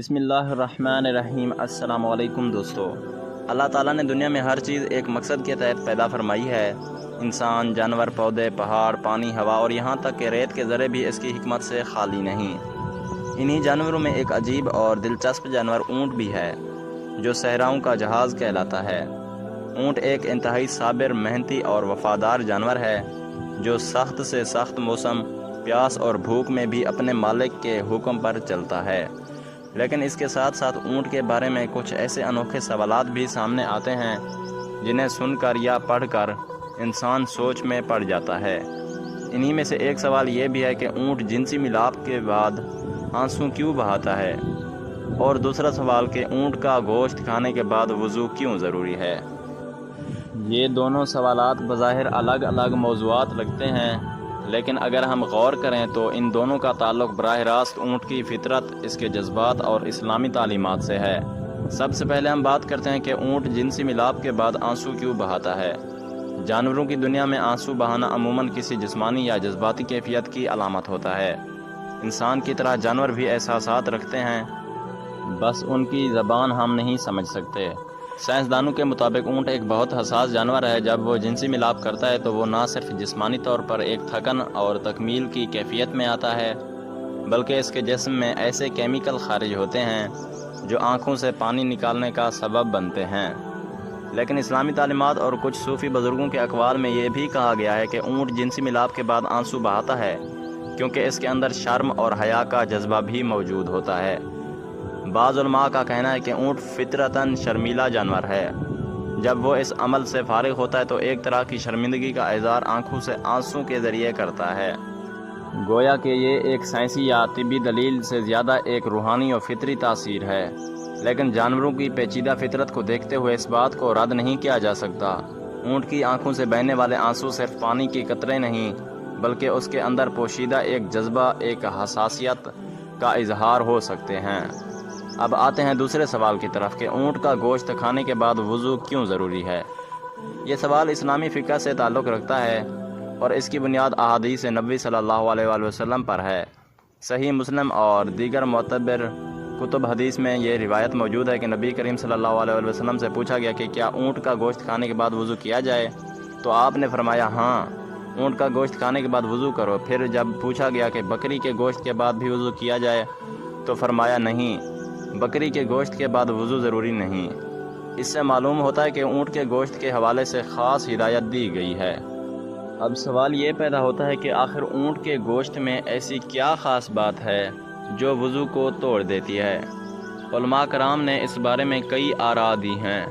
بسم اللہ الرحمن الرحیم۔ السلام علیکم دوستو۔ اللہ تعالیٰ نے دنیا میں ہر چیز ایک مقصد کے تحت پیدا فرمائی ہے۔ انسان، جانور، پودے، پہاڑ، پانی، ہوا اور یہاں تک کہ ریت کے ذرے بھی اس کی حکمت سے خالی نہیں۔ انہی جانوروں میں ایک عجیب اور دلچسپ جانور اونٹ بھی ہے، جو صحراؤں کا جہاز کہلاتا ہے۔ اونٹ ایک انتہائی صابر، محنتی اور وفادار جانور ہے، جو سخت سے سخت موسم، پیاس اور بھوک میں بھی اپنے مالک کے حکم پر چلتا ہے۔ لیکن اس کے ساتھ ساتھ اونٹ کے بارے میں کچھ ایسے انوکھے سوالات بھی سامنے آتے ہیں جنہیں سن کر یا پڑھ کر انسان سوچ میں پڑ جاتا ہے۔ انہی میں سے ایک سوال یہ بھی ہے کہ اونٹ جنسی ملاپ کے بعد آنسو کیوں بہاتا ہے، اور دوسرا سوال کہ اونٹ کا گوشت کھانے کے بعد وضو کیوں ضروری ہے۔ یہ دونوں سوالات بظاہر الگ الگ موضوعات لگتے ہیں، لیکن اگر ہم غور کریں تو ان دونوں کا تعلق براہ راست اونٹ کی فطرت، اس کے جذبات اور اسلامی تعلیمات سے ہے۔ سب سے پہلے ہم بات کرتے ہیں کہ اونٹ جنسی ملاپ کے بعد آنسو کیوں بہاتا ہے۔ جانوروں کی دنیا میں آنسو بہانا عموماً کسی جسمانی یا جذباتی کیفیت کی علامت ہوتا ہے۔ انسان کی طرح جانور بھی احساسات رکھتے ہیں، بس ان کی زبان ہم نہیں سمجھ سکتے۔ سائنسدانوں کے مطابق اونٹ ایک بہت حساس جانور ہے۔ جب وہ جنسی ملاپ کرتا ہے تو وہ نہ صرف جسمانی طور پر ایک تھکن اور تکمیل کی کیفیت میں آتا ہے، بلکہ اس کے جسم میں ایسے کیمیکل خارج ہوتے ہیں جو آنکھوں سے پانی نکالنے کا سبب بنتے ہیں۔ لیکن اسلامی تعلیمات اور کچھ صوفی بزرگوں کے اقوال میں یہ بھی کہا گیا ہے کہ اونٹ جنسی ملاپ کے بعد آنسو بہاتا ہے کیونکہ اس کے اندر شرم اور حیا کا جذبہ بھی موجود ہوتا ہے۔ بعض علماء کا کہنا ہے کہ اونٹ فطرتاً شرمیلا جانور ہے۔ جب وہ اس عمل سے فارغ ہوتا ہے تو ایک طرح کی شرمندگی کا اظہار آنکھوں سے آنسو کے ذریعے کرتا ہے، گویا کہ یہ ایک سائنسی یا طبی دلیل سے زیادہ ایک روحانی اور فطری تاثیر ہے۔ لیکن جانوروں کی پیچیدہ فطرت کو دیکھتے ہوئے اس بات کو رد نہیں کیا جا سکتا۔ اونٹ کی آنکھوں سے بہنے والے آنسو صرف پانی کی قطرے نہیں، بلکہ اس کے اندر پوشیدہ ایک جذبہ، ایک حساسیت کا اظہار ہو سکتے ہیں۔ اب آتے ہیں دوسرے سوال کی طرف کہ اونٹ کا گوشت کھانے کے بعد وضو کیوں ضروری ہے۔ یہ سوال اسلامی فقہ سے تعلق رکھتا ہے اور اس کی بنیاد احادیث نبوی صلی اللہ علیہ وآلہ وسلم پر ہے۔ صحیح مسلم اور دیگر معتبر کتب حدیث میں یہ روایت موجود ہے کہ نبی کریم صلی اللہ علیہ وآلہ وسلم سے پوچھا گیا کہ کیا اونٹ کا گوشت کھانے کے بعد وضو کیا جائے، تو آپ نے فرمایا ہاں، اونٹ کا گوشت کھانے کے بعد وضو کرو۔ پھر جب پوچھا گیا کہ بکری کے گوشت کے بعد بھی وضو کیا جائے تو فرمایا نہیں، بکری کے گوشت کے بعد وضو ضروری نہیں۔ اس سے معلوم ہوتا ہے کہ اونٹ کے گوشت کے حوالے سے خاص ہدایت دی گئی ہے۔ اب سوال یہ پیدا ہوتا ہے کہ آخر اونٹ کے گوشت میں ایسی کیا خاص بات ہے جو وضو کو توڑ دیتی ہے۔ علماء کرام نے اس بارے میں کئی آراء دی ہیں۔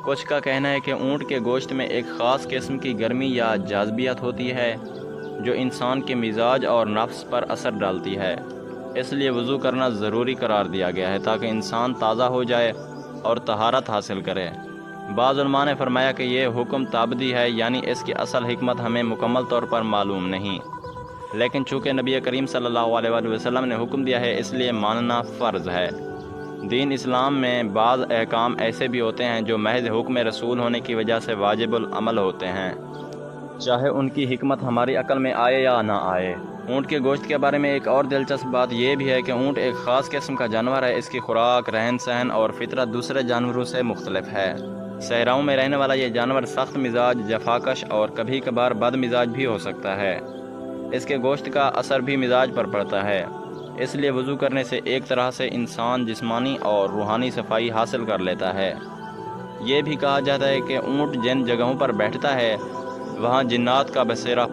کچھ کا کہنا ہے کہ اونٹ کے گوشت میں ایک خاص قسم کی گرمی یا جاذبیت ہوتی ہے جو انسان کے مزاج اور نفس پر اثر ڈالتی ہے، اس لیے وضو کرنا ضروری قرار دیا گیا ہے تاکہ انسان تازہ ہو جائے اور طہارت حاصل کرے۔ بعض علماء نے فرمایا کہ یہ حکم تابعی ہے، یعنی اس کی اصل حکمت ہمیں مکمل طور پر معلوم نہیں، لیکن چونکہ نبی کریم صلی اللہ علیہ وآلہ وسلم نے حکم دیا ہے اس لیے ماننا فرض ہے۔ دین اسلام میں بعض احکام ایسے بھی ہوتے ہیں جو محض حکم رسول ہونے کی وجہ سے واجب العمل ہوتے ہیں، چاہے ان کی حکمت ہماری عقل میں آئے یا نہ آئے۔ اونٹ کے گوشت کے بارے میں ایک اور دلچسپ بات یہ بھی ہے کہ اونٹ ایک خاص قسم کا جانور ہے۔ اس کی خوراک، رہن سہن اور فطرت دوسرے جانوروں سے مختلف ہے۔ صحراؤں میں رہنے والا یہ جانور سخت مزاج، جفاکش اور کبھی کبھار بد مزاج بھی ہو سکتا ہے۔ اس کے گوشت کا اثر بھی مزاج پر پڑتا ہے، اس لیے وضو کرنے سے ایک طرح سے انسان جسمانی اور روحانی صفائی حاصل کر لیتا ہے۔ یہ بھی کہا جاتا ہے کہ اونٹ جن جگہوں پر بیٹھتا ہے وہاں جنات کا بسیرا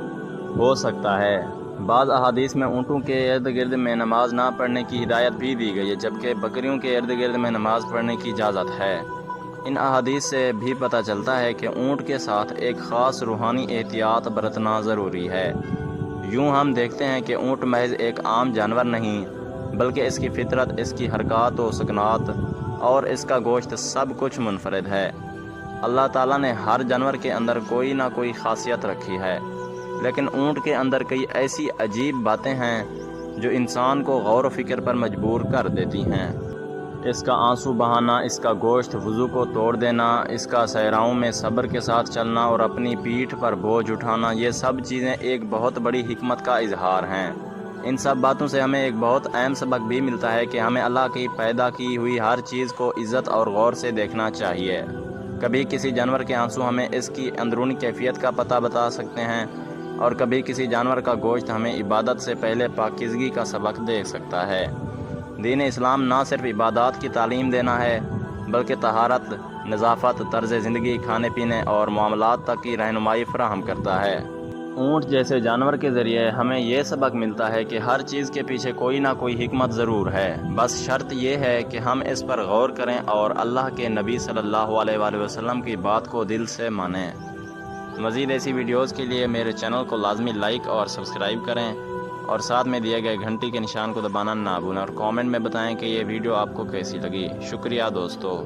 ہو سکتا ہے۔ بعض احادیث میں اونٹوں کے ارد گرد میں نماز نہ پڑھنے کی ہدایت بھی دی گئی ہے، جبکہ بکریوں کے ارد گرد میں نماز پڑھنے کی اجازت ہے۔ ان احادیث سے بھی پتہ چلتا ہے کہ اونٹ کے ساتھ ایک خاص روحانی احتیاط برتنا ضروری ہے۔ یوں ہم دیکھتے ہیں کہ اونٹ محض ایک عام جانور نہیں، بلکہ اس کی فطرت، اس کی حرکات و سکنات اور اس کا گوشت سب کچھ منفرد ہے۔ اللہ تعالیٰ نے ہر جانور کے اندر کوئی نہ کوئی خاصیت رکھی ہے، لیکن اونٹ کے اندر کئی ایسی عجیب باتیں ہیں جو انسان کو غور و فکر پر مجبور کر دیتی ہیں۔ اس کا آنسو بہانا، اس کا گوشت وضو کو توڑ دینا، اس کا صحراؤں میں صبر کے ساتھ چلنا اور اپنی پیٹھ پر بوجھ اٹھانا، یہ سب چیزیں ایک بہت بڑی حکمت کا اظہار ہیں۔ ان سب باتوں سے ہمیں ایک بہت اہم سبق بھی ملتا ہے کہ ہمیں اللہ کی پیدا کی ہوئی ہر چیز کو عزت اور غور سے دیکھنا چاہیے۔ کبھی کسی جانور کے آنسو ہمیں اس کی اندرونی کیفیت کا پتہ بتا سکتے ہیں، اور کبھی کسی جانور کا گوشت ہمیں عبادت سے پہلے پاکیزگی کا سبق دے سکتا ہے۔ دین اسلام نہ صرف عبادات کی تعلیم دینا ہے، بلکہ طہارت، نظافت، طرز زندگی، کھانے پینے اور معاملات تک کی رہنمائی فراہم کرتا ہے۔ اونٹ جیسے جانور کے ذریعے ہمیں یہ سبق ملتا ہے کہ ہر چیز کے پیچھے کوئی نہ کوئی حکمت ضرور ہے، بس شرط یہ ہے کہ ہم اس پر غور کریں اور اللہ کے نبی صلی اللہ علیہ وآلہ وسلم کی بات کو دل سے مانیں۔ مزید ایسی ویڈیوز کے لیے میرے چینل کو لازمی لائک اور سبسکرائب کریں، اور ساتھ میں دیے گئے گھنٹی کے نشان کو دبانا نہ بھولیں، اور کامنٹ میں بتائیں کہ یہ ویڈیو آپ کو کیسی لگی۔ شکریہ دوستو۔